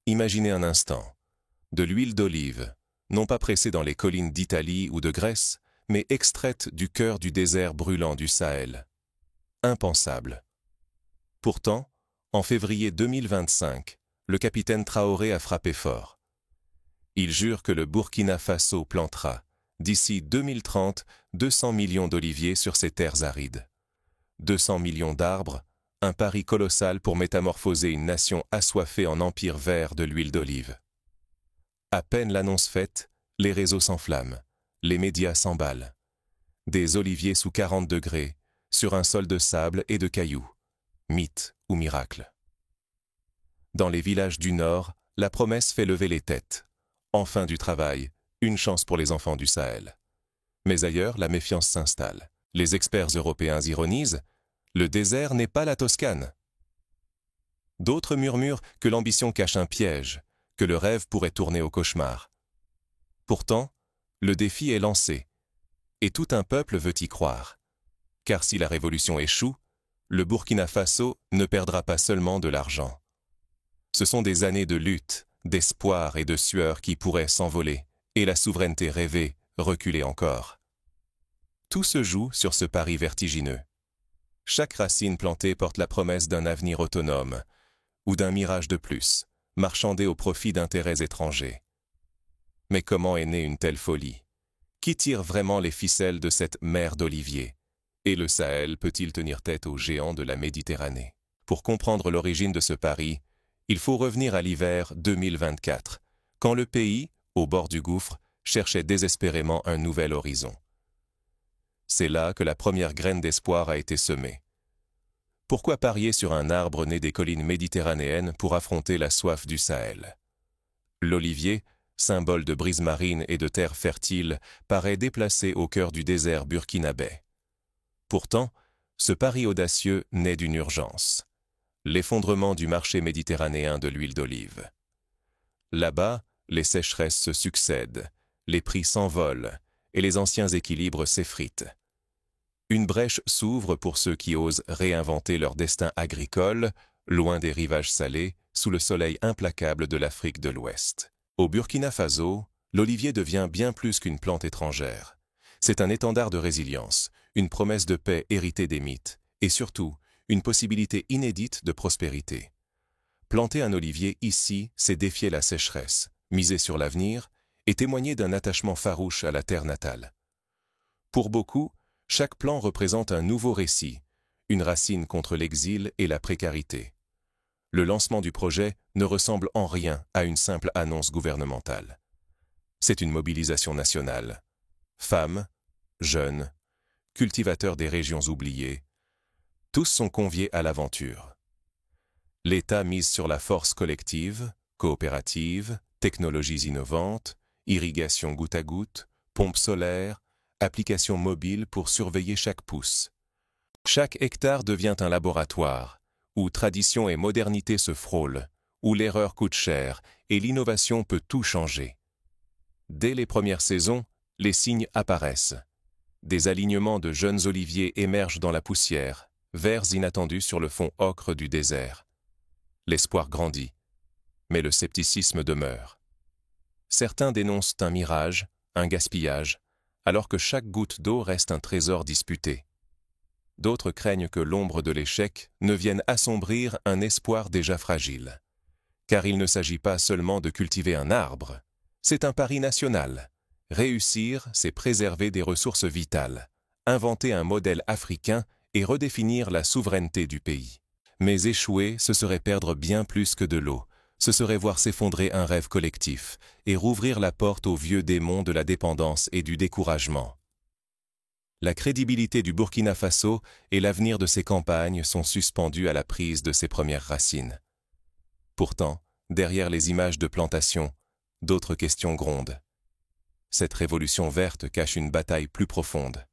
Imaginez un instant. De l'huile d'olive, non pas pressée dans les collines d'Italie ou de Grèce, mais extraite du cœur du désert brûlant du Sahel. Impensable. Pourtant, en février 2025, le capitaine Traoré a frappé fort. Il jure que le Burkina Faso plantera, d'ici 2030, 200 millions d'oliviers sur ses terres arides. 200 millions d'arbres, un pari colossal pour métamorphoser une nation assoiffée en empire vert de l'huile d'olive. À peine l'annonce faite, les réseaux s'enflamment, les médias s'emballent. Des oliviers sous 40 degrés, sur un sol de sable et de cailloux. Mythe ou miracle. Dans les villages du Nord, la promesse fait lever les têtes. Enfin du travail, une chance pour les enfants du Sahel. Mais ailleurs, la méfiance s'installe. Les experts européens ironisent, le désert n'est pas la Toscane. D'autres murmurent que l'ambition cache un piège, que le rêve pourrait tourner au cauchemar. Pourtant, le défi est lancé, et tout un peuple veut y croire. Car si la révolution échoue, le Burkina Faso ne perdra pas seulement de l'argent. Ce sont des années de lutte, d'espoir et de sueur qui pourraient s'envoler, et la souveraineté rêvée reculer encore. Tout se joue sur ce pari vertigineux. Chaque racine plantée porte la promesse d'un avenir autonome, ou d'un mirage de plus, marchandé au profit d'intérêts étrangers. Mais comment est née une telle folie? Qui tire vraiment les ficelles de cette mer d'oliviers? Et le Sahel peut-il tenir tête aux géants de la Méditerranée? Pour comprendre l'origine de ce pari, il faut revenir à l'hiver 2024, quand le pays, au bord du gouffre, cherchait désespérément un nouvel horizon. C'est là que la première graine d'espoir a été semée. Pourquoi parier sur un arbre né des collines méditerranéennes pour affronter la soif du Sahel? L'olivier, symbole de brise marine et de terre fertile, paraît déplacé au cœur du désert burkinabé. Pourtant, ce pari audacieux naît d'une urgence. L'effondrement du marché méditerranéen de l'huile d'olive. Là-bas, les sécheresses se succèdent, les prix s'envolent et les anciens équilibres s'effritent. Une brèche s'ouvre pour ceux qui osent réinventer leur destin agricole, loin des rivages salés, sous le soleil implacable de l'Afrique de l'Ouest. Au Burkina Faso, l'olivier devient bien plus qu'une plante étrangère. C'est un étendard de résilience, une promesse de paix héritée des mythes, et surtout, une possibilité inédite de prospérité. Planter un olivier ici, c'est défier la sécheresse, miser sur l'avenir et témoigner d'un attachement farouche à la terre natale. Pour beaucoup, chaque plan représente un nouveau récit, une racine contre l'exil et la précarité. Le lancement du projet ne ressemble en rien à une simple annonce gouvernementale. C'est une mobilisation nationale. Femmes, jeunes, cultivateurs des régions oubliées, tous sont conviés à l'aventure. L'État mise sur la force collective, coopérative, technologies innovantes, irrigation goutte à goutte, pompes solaires, applications mobiles pour surveiller chaque pouce. Chaque hectare devient un laboratoire, où tradition et modernité se frôlent, où l'erreur coûte cher et l'innovation peut tout changer. Dès les premières saisons, les signes apparaissent. Des alignements de jeunes oliviers émergent dans la poussière, verts inattendus sur le fond ocre du désert. L'espoir grandit, mais le scepticisme demeure. Certains dénoncent un mirage, un gaspillage, alors que chaque goutte d'eau reste un trésor disputé. D'autres craignent que l'ombre de l'échec ne vienne assombrir un espoir déjà fragile. Car il ne s'agit pas seulement de cultiver un arbre, c'est un pari national. Réussir, c'est préserver des ressources vitales, inventer un modèle africain et redéfinir la souveraineté du pays. Mais échouer, ce serait perdre bien plus que de l'eau. Ce serait voir s'effondrer un rêve collectif et rouvrir la porte aux vieux démons de la dépendance et du découragement. La crédibilité du Burkina Faso et l'avenir de ses campagnes sont suspendus à la prise de ses premières racines. Pourtant, derrière les images de plantation, d'autres questions grondent. Cette révolution verte cache une bataille plus profonde.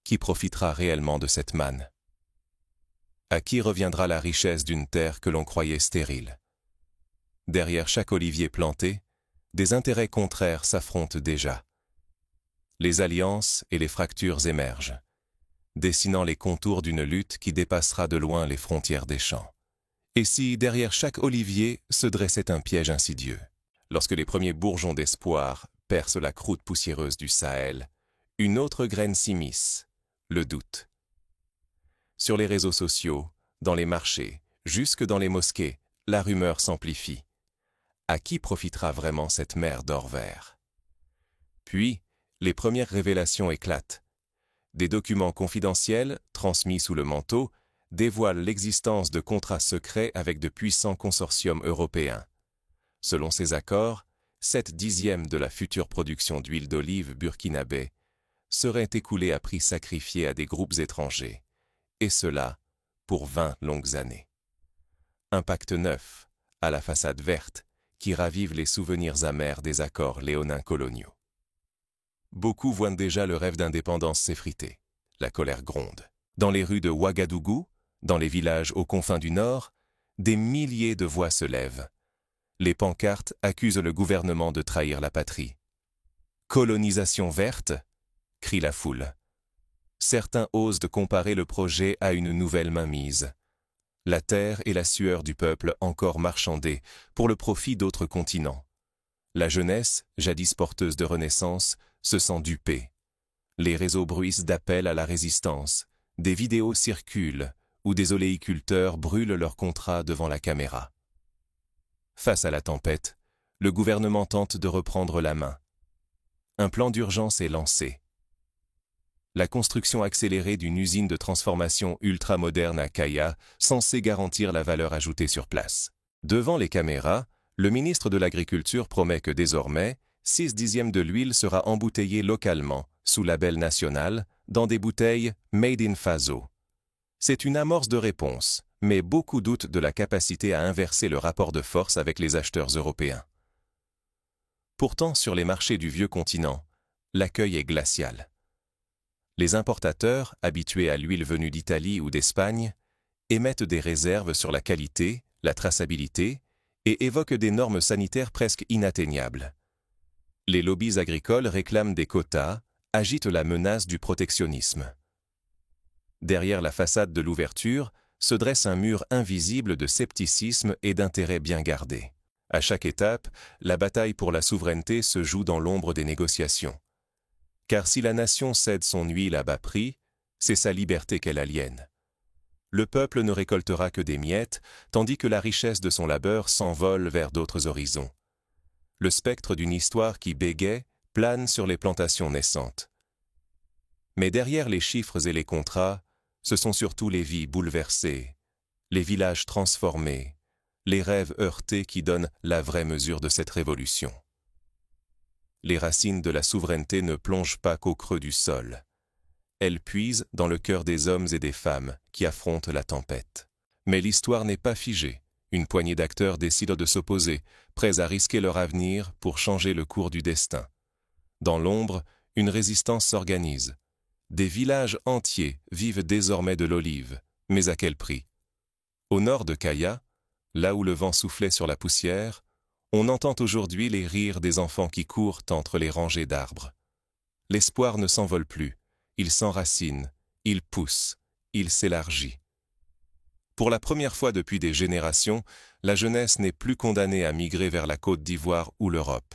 Qui profitera réellement de cette manne? À qui reviendra la richesse d'une terre que l'on croyait stérile? Derrière chaque olivier planté, des intérêts contraires s'affrontent déjà. Les alliances et les fractures émergent, dessinant les contours d'une lutte qui dépassera de loin les frontières des champs. Et si derrière chaque olivier se dressait un piège insidieux? Lorsque les premiers bourgeons d'espoir percent la croûte poussiéreuse du Sahel, une autre graine s'immisce, le doute. Sur les réseaux sociaux, dans les marchés, jusque dans les mosquées, la rumeur s'amplifie. À qui profitera vraiment cette mer d'or vert? Puis, les premières révélations éclatent. Des documents confidentiels, transmis sous le manteau, dévoilent l'existence de contrats secrets avec de puissants consortiums européens. Selon ces accords, 7/10 de la future production d'huile d'olive burkinabé serait écoulée à prix sacrifié à des groupes étrangers, et cela pour 20 longues années. Un pacte neuf, à la façade verte, qui ravive les souvenirs amers des accords léonins coloniaux. Beaucoup voient déjà le rêve d'indépendance s'effriter. La colère gronde. Dans les rues de Ouagadougou, dans les villages aux confins du Nord, des milliers de voix se lèvent. Les pancartes accusent le gouvernement de trahir la patrie. « Colonisation verte » crie la foule. Certains osent de comparer le projet à une nouvelle mainmise. La terre et la sueur du peuple encore marchandées pour le profit d'autres continents. La jeunesse, jadis porteuse de renaissance, se sent dupée. Les réseaux bruissent d'appels à la résistance. Des vidéos circulent où des oléiculteurs brûlent leurs contrats devant la caméra. Face à la tempête, le gouvernement tente de reprendre la main. Un plan d'urgence est lancé. La construction accélérée d'une usine de transformation ultramoderne à Kaya, censée garantir la valeur ajoutée sur place. Devant les caméras, le ministre de l'Agriculture promet que désormais, 6/10 de l'huile sera embouteillée localement, sous label national, dans des bouteilles « Made in Faso ». C'est une amorce de réponse, mais beaucoup doutent de la capacité à inverser le rapport de force avec les acheteurs européens. Pourtant, sur les marchés du vieux continent, l'accueil est glacial. Les importateurs, habitués à l'huile venue d'Italie ou d'Espagne, émettent des réserves sur la qualité, la traçabilité et évoquent des normes sanitaires presque inatteignables. Les lobbies agricoles réclament des quotas, agitent la menace du protectionnisme. Derrière la façade de l'ouverture se dresse un mur invisible de scepticisme et d'intérêt bien gardé. À chaque étape, la bataille pour la souveraineté se joue dans l'ombre des négociations. Car si la nation cède son huile à bas prix, c'est sa liberté qu'elle aliène. Le peuple ne récoltera que des miettes, tandis que la richesse de son labeur s'envole vers d'autres horizons. Le spectre d'une histoire qui bégaie plane sur les plantations naissantes. Mais derrière les chiffres et les contrats, ce sont surtout les vies bouleversées, les villages transformés, les rêves heurtés qui donnent la vraie mesure de cette révolution. Les racines de la souveraineté ne plongent pas qu'au creux du sol. Elles puisent dans le cœur des hommes et des femmes qui affrontent la tempête. Mais l'histoire n'est pas figée. Une poignée d'acteurs décident de s'opposer, prêts à risquer leur avenir pour changer le cours du destin. Dans l'ombre, une résistance s'organise. Des villages entiers vivent désormais de l'olive, mais à quel prix? Au nord de Kaya, là où le vent soufflait sur la poussière, on entend aujourd'hui les rires des enfants qui courent entre les rangées d'arbres. L'espoir ne s'envole plus, il s'enracine, il pousse, il s'élargit. Pour la première fois depuis des générations, la jeunesse n'est plus condamnée à migrer vers la Côte d'Ivoire ou l'Europe.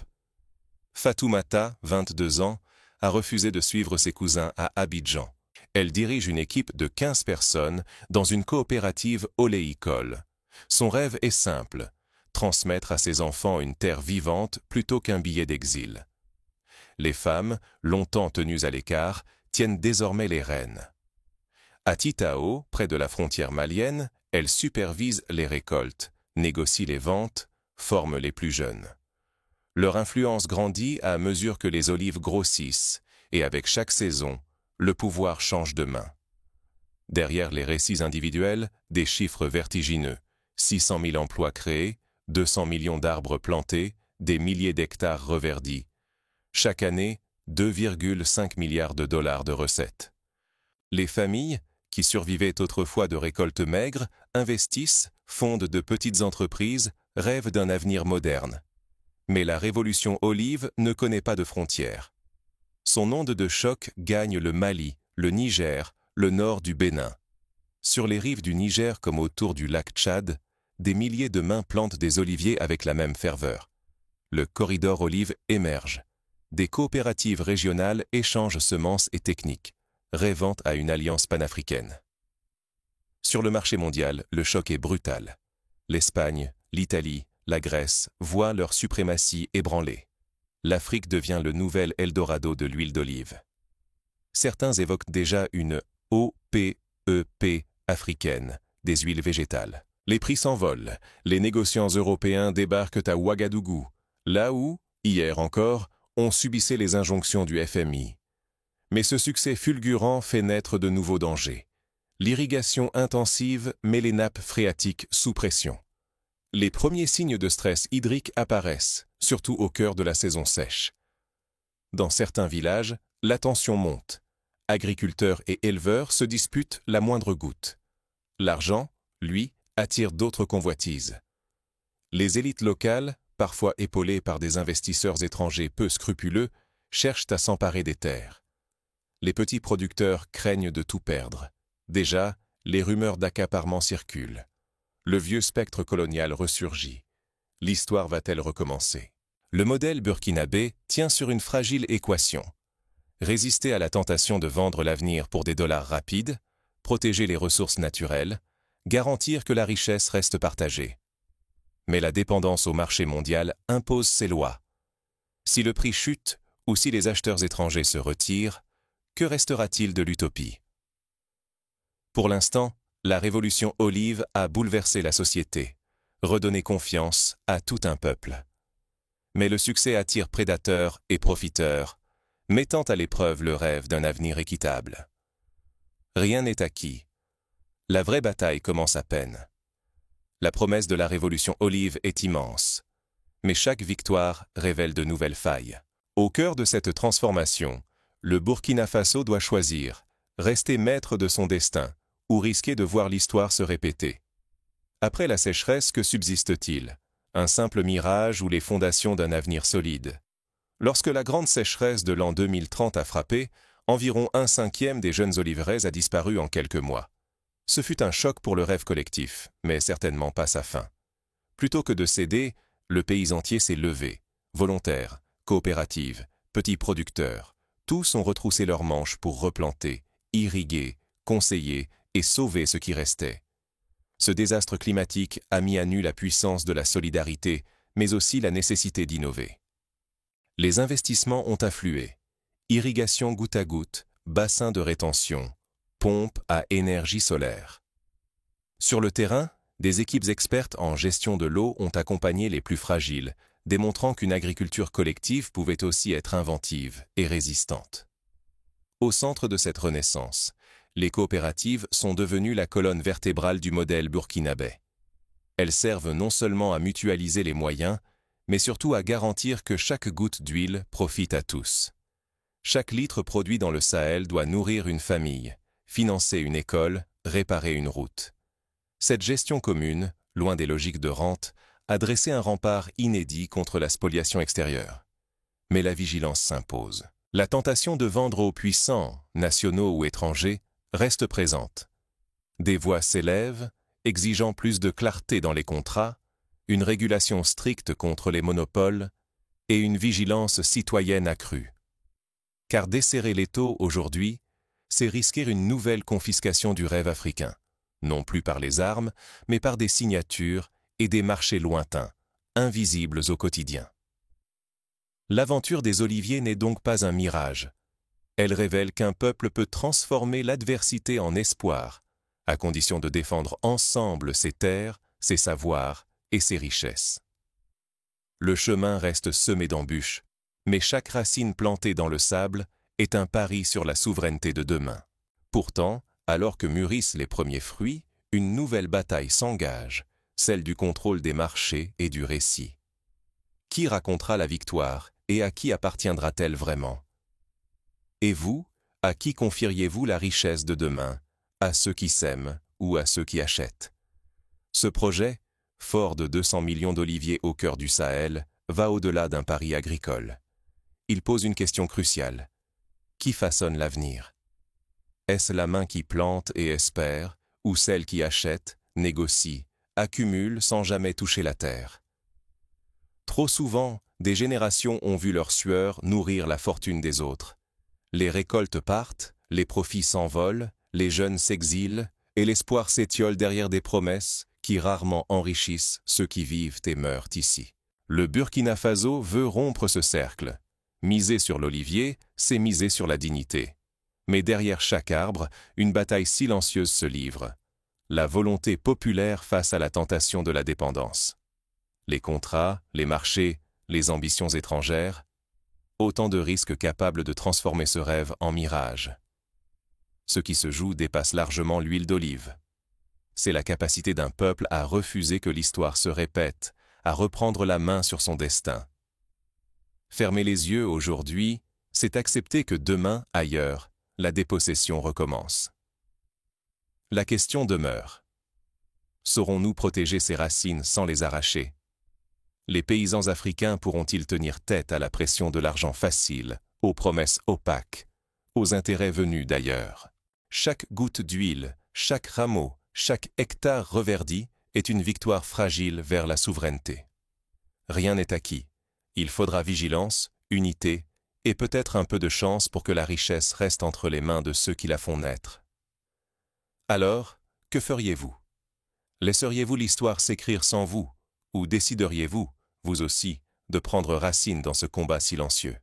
Fatoumata, 22 ans, a refusé de suivre ses cousins à Abidjan. Elle dirige une équipe de 15 personnes dans une coopérative oléicole. Son rêve est simple, transmettre à ses enfants une terre vivante plutôt qu'un billet d'exil. Les femmes, longtemps tenues à l'écart, tiennent désormais les rênes. À Titao, près de la frontière malienne, elle supervise les récoltes, négocie les ventes, forme les plus jeunes. Leur influence grandit à mesure que les olives grossissent, et avec chaque saison, le pouvoir change de main. Derrière les récits individuels, des chiffres vertigineux, 600 000 emplois créés, 200 millions d'arbres plantés, des milliers d'hectares reverdis. Chaque année, 2,5 milliards de dollars de recettes. Les familles, qui survivaient autrefois de récoltes maigres, investissent, fondent de petites entreprises, rêvent d'un avenir moderne. Mais la révolution olive ne connaît pas de frontières. Son onde de choc gagne le Mali, le Niger, le nord du Bénin. Sur les rives du Niger comme autour du lac Tchad, des milliers de mains plantent des oliviers avec la même ferveur. Le corridor olive émerge. Des coopératives régionales échangent semences et techniques, rêvant à une alliance panafricaine. Sur le marché mondial, le choc est brutal. L'Espagne, l'Italie, la Grèce voient leur suprématie ébranlée. L'Afrique devient le nouvel Eldorado de l'huile d'olive. Certains évoquent déjà une OPEP africaine, des huiles végétales. Les prix s'envolent, les négociants européens débarquent à Ouagadougou, là où, hier encore, on subissait les injonctions du FMI. Mais ce succès fulgurant fait naître de nouveaux dangers. L'irrigation intensive met les nappes phréatiques sous pression. Les premiers signes de stress hydrique apparaissent, surtout au cœur de la saison sèche. Dans certains villages, la tension monte. Agriculteurs et éleveurs se disputent la moindre goutte. L'argent, lui, attire d'autres convoitises. Les élites locales, parfois épaulées par des investisseurs étrangers peu scrupuleux, cherchent à s'emparer des terres. Les petits producteurs craignent de tout perdre. Déjà, les rumeurs d'accaparement circulent. Le vieux spectre colonial ressurgit. L'histoire va-t-elle recommencer? Le modèle burkinabé tient sur une fragile équation. Résister à la tentation de vendre l'avenir pour des dollars rapides, protéger les ressources naturelles, garantir que la richesse reste partagée. Mais la dépendance au marché mondial impose ses lois. Si le prix chute ou si les acheteurs étrangers se retirent, que restera-t-il de l'utopie? Pour l'instant, la révolution olive a bouleversé la société, redonné confiance à tout un peuple. Mais le succès attire prédateurs et profiteurs, mettant à l'épreuve le rêve d'un avenir équitable. Rien n'est acquis. La vraie bataille commence à peine. La promesse de la révolution olive est immense, mais chaque victoire révèle de nouvelles failles. Au cœur de cette transformation, le Burkina Faso doit choisir, rester maître de son destin, ou risquer de voir l'histoire se répéter. Après la sécheresse, que subsiste-t-il? Un simple mirage ou les fondations d'un avenir solide? Lorsque la grande sécheresse de l'an 2030 a frappé, environ 1/5 des jeunes oliveraises a disparu en quelques mois. Ce fut un choc pour le rêve collectif, mais certainement pas sa fin. Plutôt que de céder, le pays entier s'est levé. Volontaires, coopératives, petits producteurs, tous ont retroussé leurs manches pour replanter, irriguer, conseiller et sauver ce qui restait. Ce désastre climatique a mis à nu la puissance de la solidarité, mais aussi la nécessité d'innover. Les investissements ont afflué. Irrigation goutte à goutte, bassins de rétention, pompes à énergie solaire. Sur le terrain, des équipes expertes en gestion de l'eau ont accompagné les plus fragiles, démontrant qu'une agriculture collective pouvait aussi être inventive et résistante. Au centre de cette renaissance, les coopératives sont devenues la colonne vertébrale du modèle burkinabé. Elles servent non seulement à mutualiser les moyens, mais surtout à garantir que chaque goutte d'huile profite à tous. Chaque litre produit dans le Sahel doit nourrir une famille, financer une école, réparer une route. Cette gestion commune, loin des logiques de rente, a dressé un rempart inédit contre la spoliation extérieure. Mais la vigilance s'impose. La tentation de vendre aux puissants, nationaux ou étrangers, reste présente. Des voix s'élèvent, exigeant plus de clarté dans les contrats, une régulation stricte contre les monopoles et une vigilance citoyenne accrue. Car desserrer l'étau aujourd'hui, c'est risquer une nouvelle confiscation du rêve africain, non plus par les armes, mais par des signatures et des marchés lointains, invisibles au quotidien. L'aventure des oliviers n'est donc pas un mirage. Elle révèle qu'un peuple peut transformer l'adversité en espoir, à condition de défendre ensemble ses terres, ses savoirs et ses richesses. Le chemin reste semé d'embûches, mais chaque racine plantée dans le sable est un pari sur la souveraineté de demain. Pourtant, alors que mûrissent les premiers fruits, une nouvelle bataille s'engage, celle du contrôle des marchés et du récit. Qui racontera la victoire et à qui appartiendra-t-elle vraiment? Et vous, à qui confieriez-vous la richesse de demain? À ceux qui sèment ou à ceux qui achètent? Ce projet, fort de 200 millions d'oliviers au cœur du Sahel, va au-delà d'un pari agricole. Il pose une question cruciale. Qui façonne l'avenir? Est-ce la main qui plante et espère, ou celle qui achète, négocie, accumulent sans jamais toucher la terre. Trop souvent, des générations ont vu leur sueur nourrir la fortune des autres. Les récoltes partent, les profits s'envolent, les jeunes s'exilent, et l'espoir s'étiole derrière des promesses qui rarement enrichissent ceux qui vivent et meurent ici. Le Burkina Faso veut rompre ce cercle. Miser sur l'olivier, c'est miser sur la dignité. Mais derrière chaque arbre, une bataille silencieuse se livre. La volonté populaire face à la tentation de la dépendance. Les contrats, les marchés, les ambitions étrangères, autant de risques capables de transformer ce rêve en mirage. Ce qui se joue dépasse largement l'huile d'olive. C'est la capacité d'un peuple à refuser que l'histoire se répète, à reprendre la main sur son destin. Fermer les yeux aujourd'hui, c'est accepter que demain, ailleurs, la dépossession recommence. La question demeure. Saurons-nous protéger ces racines sans les arracher? Les paysans africains pourront-ils tenir tête à la pression de l'argent facile, aux promesses opaques, aux intérêts venus d'ailleurs? Chaque goutte d'huile, chaque rameau, chaque hectare reverdi est une victoire fragile vers la souveraineté. Rien n'est acquis. Il faudra vigilance, unité et peut-être un peu de chance pour que la richesse reste entre les mains de ceux qui la font naître. Alors, que feriez-vous? Laisseriez-vous l'histoire s'écrire sans vous, ou décideriez-vous, vous aussi, de prendre racine dans ce combat silencieux?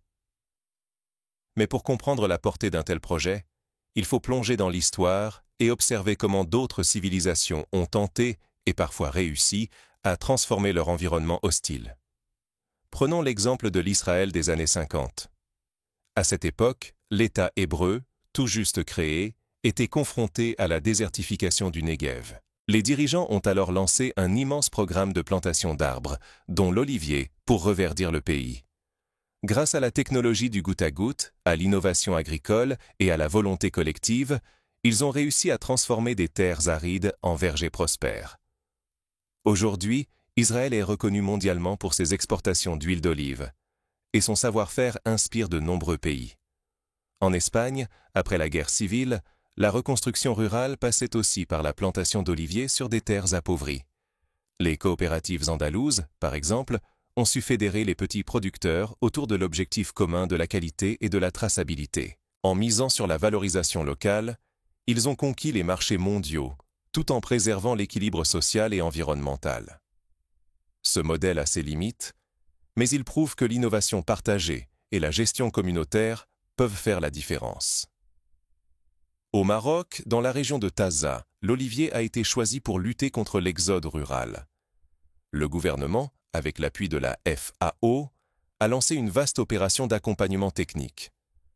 Mais pour comprendre la portée d'un tel projet, il faut plonger dans l'histoire et observer comment d'autres civilisations ont tenté, et parfois réussi, à transformer leur environnement hostile. Prenons l'exemple de l'Israël des années 50. À cette époque, l'État hébreu, tout juste créé, était confronté à la désertification du Negev. Les dirigeants ont alors lancé un immense programme de plantation d'arbres, dont l'olivier, pour reverdir le pays. Grâce à la technologie du goutte à goutte, à l'innovation agricole et à la volonté collective, ils ont réussi à transformer des terres arides en vergers prospères. Aujourd'hui, Israël est reconnu mondialement pour ses exportations d'huile d'olive, et son savoir-faire inspire de nombreux pays. En Espagne, après la guerre civile, la reconstruction rurale passait aussi par la plantation d'oliviers sur des terres appauvries. Les coopératives andalouses, par exemple, ont su fédérer les petits producteurs autour de l'objectif commun de la qualité et de la traçabilité. En misant sur la valorisation locale, ils ont conquis les marchés mondiaux, tout en préservant l'équilibre social et environnemental. Ce modèle a ses limites, mais il prouve que l'innovation partagée et la gestion communautaire peuvent faire la différence. Au Maroc, dans la région de Taza, l'olivier a été choisi pour lutter contre l'exode rural. Le gouvernement, avec l'appui de la FAO, a lancé une vaste opération d'accompagnement technique.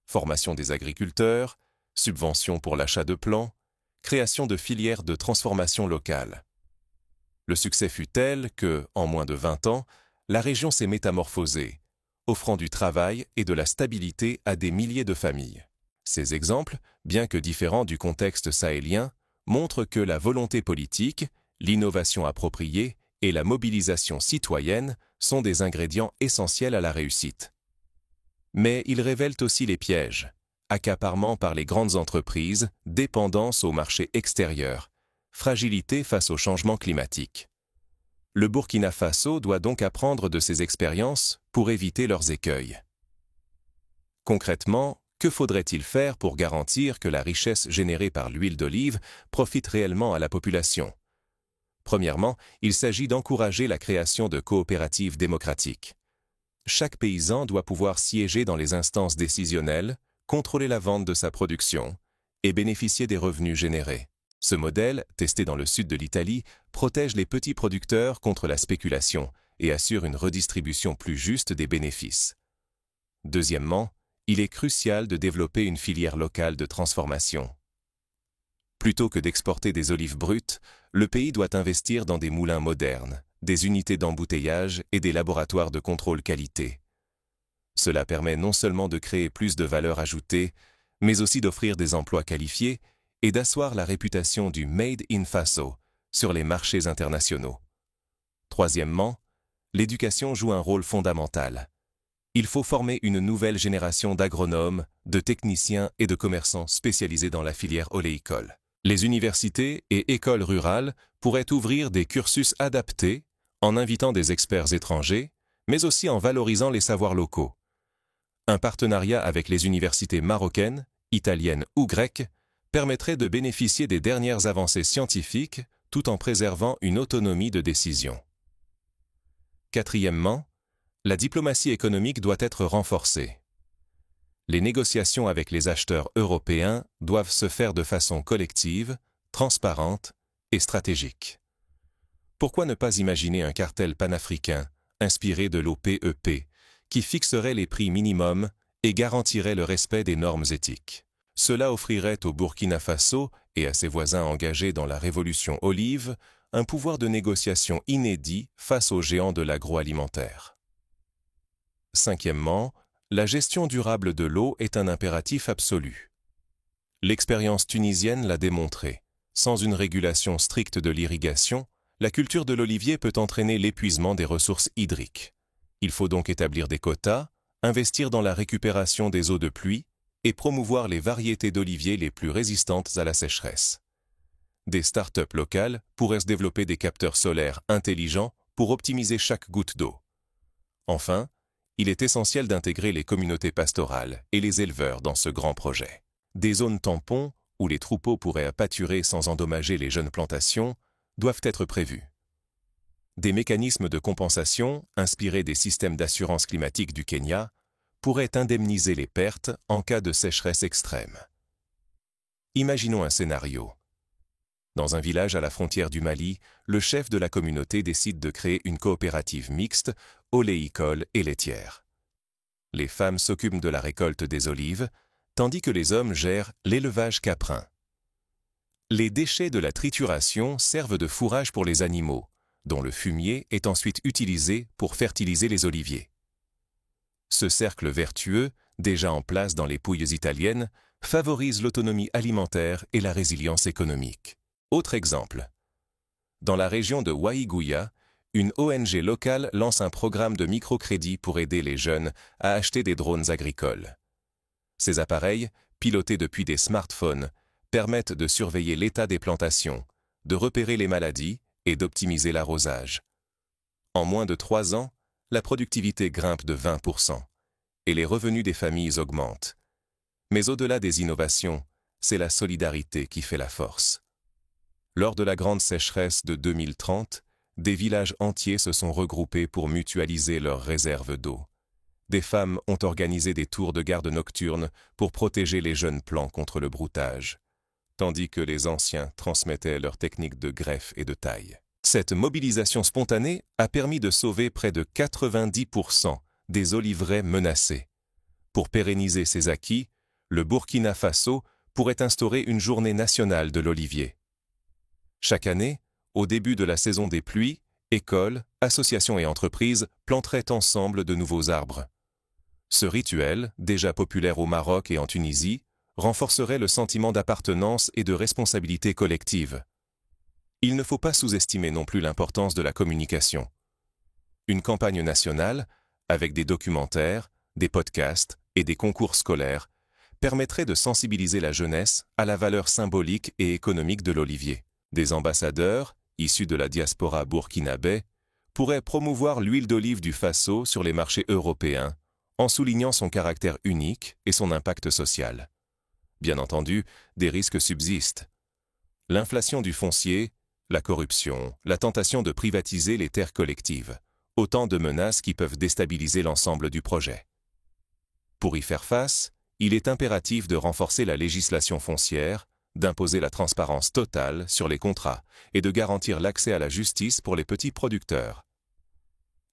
Formation des agriculteurs, subventions pour l'achat de plants, création de filières de transformation locale. Le succès fut tel que, en moins de 20 ans, la région s'est métamorphosée, offrant du travail et de la stabilité à des milliers de familles. Ces exemples, bien que différents du contexte sahélien, montrent que la volonté politique, l'innovation appropriée et la mobilisation citoyenne sont des ingrédients essentiels à la réussite. Mais ils révèlent aussi les pièges, accaparement par les grandes entreprises, dépendance au marché extérieur, fragilité face au changement climatique. Le Burkina Faso doit donc apprendre de ces expériences pour éviter leurs écueils. Concrètement, que faudrait-il faire pour garantir que la richesse générée par l'huile d'olive profite réellement à la population? Premièrement, il s'agit d'encourager la création de coopératives démocratiques. Chaque paysan doit pouvoir siéger dans les instances décisionnelles, contrôler la vente de sa production et bénéficier des revenus générés. Ce modèle, testé dans le sud de l'Italie, protège les petits producteurs contre la spéculation et assure une redistribution plus juste des bénéfices. Deuxièmement, il est crucial de développer une filière locale de transformation. Plutôt que d'exporter des olives brutes, le pays doit investir dans des moulins modernes, des unités d'embouteillage et des laboratoires de contrôle qualité. Cela permet non seulement de créer plus de valeur ajoutée, mais aussi d'offrir des emplois qualifiés et d'asseoir la réputation du Made in Faso sur les marchés internationaux. Troisièmement, l'éducation joue un rôle fondamental. Il faut former une nouvelle génération d'agronomes, de techniciens et de commerçants spécialisés dans la filière oléicole. Les universités et écoles rurales pourraient ouvrir des cursus adaptés en invitant des experts étrangers, mais aussi en valorisant les savoirs locaux. Un partenariat avec les universités marocaines, italiennes ou grecques permettrait de bénéficier des dernières avancées scientifiques tout en préservant une autonomie de décision. Quatrièmement, la diplomatie économique doit être renforcée. Les négociations avec les acheteurs européens doivent se faire de façon collective, transparente et stratégique. Pourquoi ne pas imaginer un cartel panafricain inspiré de l'OPEP qui fixerait les prix minimums et garantirait le respect des normes éthiques? Cela offrirait au Burkina Faso et à ses voisins engagés dans la révolution olive un pouvoir de négociation inédit face aux géants de l'agroalimentaire. Cinquièmement, la gestion durable de l'eau est un impératif absolu. L'expérience tunisienne l'a démontré. Sans une régulation stricte de l'irrigation, la culture de l'olivier peut entraîner l'épuisement des ressources hydriques. Il faut donc établir des quotas, investir dans la récupération des eaux de pluie et promouvoir les variétés d'oliviers les plus résistantes à la sécheresse. Des start-up locales pourraient se développer des capteurs solaires intelligents pour optimiser chaque goutte d'eau. Enfin, il est essentiel d'intégrer les communautés pastorales et les éleveurs dans ce grand projet. Des zones tampons, où les troupeaux pourraient pâturer sans endommager les jeunes plantations, doivent être prévus. Des mécanismes de compensation, inspirés des systèmes d'assurance climatique du Kenya, pourraient indemniser les pertes en cas de sécheresse extrême. Imaginons un scénario. Dans un village à la frontière du Mali, le chef de la communauté décide de créer une coopérative mixte, oléicole et laitière. Les femmes s'occupent de la récolte des olives, tandis que les hommes gèrent l'élevage caprin. Les déchets de la trituration servent de fourrage pour les animaux, dont le fumier est ensuite utilisé pour fertiliser les oliviers. Ce cercle vertueux, déjà en place dans les pouilles italiennes, favorise l'autonomie alimentaire et la résilience économique. Autre exemple. Dans la région de Waïgouya, une ONG locale lance un programme de microcrédit pour aider les jeunes à acheter des drones agricoles. Ces appareils, pilotés depuis des smartphones, permettent de surveiller l'état des plantations, de repérer les maladies et d'optimiser l'arrosage. En moins de 3 ans, la productivité grimpe de 20% et les revenus des familles augmentent. Mais au-delà des innovations, c'est la solidarité qui fait la force. Lors de la grande sécheresse de 2030, des villages entiers se sont regroupés pour mutualiser leurs réserves d'eau. Des femmes ont organisé des tours de garde nocturnes pour protéger les jeunes plants contre le broutage, tandis que les anciens transmettaient leurs techniques de greffe et de taille. Cette mobilisation spontanée a permis de sauver près de 90% des oliveraies menacés. Pour pérenniser ces acquis, le Burkina Faso pourrait instaurer une journée nationale de l'olivier. Chaque année, au début de la saison des pluies, écoles, associations et entreprises planteraient ensemble de nouveaux arbres. Ce rituel, déjà populaire au Maroc et en Tunisie, renforcerait le sentiment d'appartenance et de responsabilité collective. Il ne faut pas sous-estimer non plus l'importance de la communication. Une campagne nationale, avec des documentaires, des podcasts et des concours scolaires, permettrait de sensibiliser la jeunesse à la valeur symbolique et économique de l'olivier. Des ambassadeurs, issus de la diaspora burkinabé, pourraient promouvoir l'huile d'olive du Faso sur les marchés européens, en soulignant son caractère unique et son impact social. Bien entendu, des risques subsistent. L'inflation du foncier, la corruption, la tentation de privatiser les terres collectives, autant de menaces qui peuvent déstabiliser l'ensemble du projet. Pour y faire face, il est impératif de renforcer la législation foncière, d'imposer la transparence totale sur les contrats et de garantir l'accès à la justice pour les petits producteurs.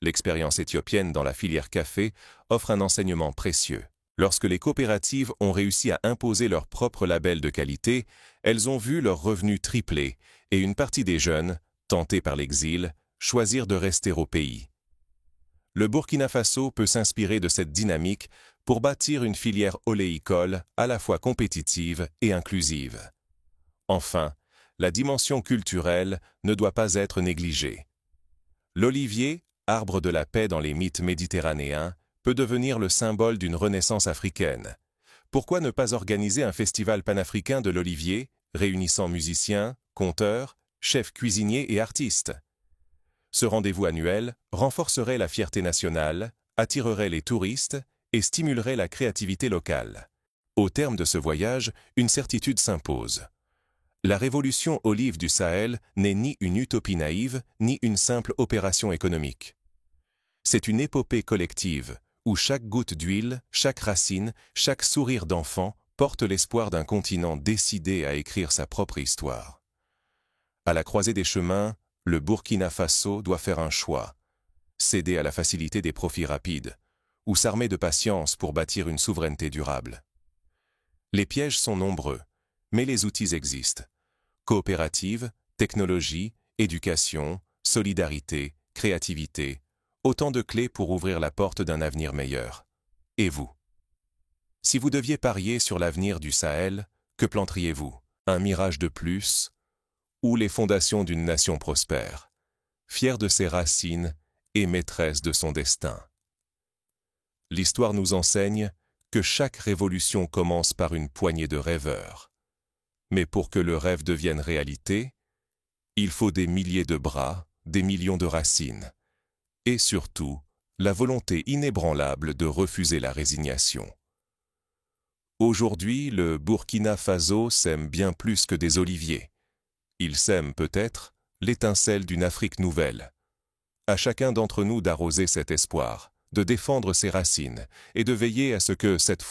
L'expérience éthiopienne dans la filière café offre un enseignement précieux. Lorsque les coopératives ont réussi à imposer leur propre label de qualité, elles ont vu leurs revenus tripler et une partie des jeunes, tentés par l'exil, choisir de rester au pays. Le Burkina Faso peut s'inspirer de cette dynamique pour bâtir une filière oléicole à la fois compétitive et inclusive. Enfin, la dimension culturelle ne doit pas être négligée. L'olivier, arbre de la paix dans les mythes méditerranéens, peut devenir le symbole d'une renaissance africaine. Pourquoi ne pas organiser un festival panafricain de l'olivier, réunissant musiciens, conteurs, chefs cuisiniers et artistes. Ce rendez-vous annuel renforcerait la fierté nationale, attirerait les touristes et stimulerait la créativité locale. Au terme de ce voyage, une certitude s'impose. La révolution olive du Sahel n'est ni une utopie naïve, ni une simple opération économique. C'est une épopée collective, où chaque goutte d'huile, chaque racine, chaque sourire d'enfant porte l'espoir d'un continent décidé à écrire sa propre histoire. À la croisée des chemins, le Burkina Faso doit faire un choix, céder à la facilité des profits rapides, ou s'armer de patience pour bâtir une souveraineté durable. Les pièges sont nombreux, mais les outils existent. Coopérative, technologie, éducation, solidarité, créativité, autant de clés pour ouvrir la porte d'un avenir meilleur. Et vous? Si vous deviez parier sur l'avenir du Sahel, que planteriez-vous? Un mirage de plus ou les fondations d'une nation prospère, fière de ses racines et maîtresse de son destin? L'histoire nous enseigne que chaque révolution commence par une poignée de rêveurs. Mais pour que le rêve devienne réalité, il faut des milliers de bras, des millions de racines, et surtout, la volonté inébranlable de refuser la résignation. Aujourd'hui, le Burkina Faso sème bien plus que des oliviers. Il sème peut-être l'étincelle d'une Afrique nouvelle. À chacun d'entre nous d'arroser cet espoir, de défendre ses racines et de veiller à ce que cette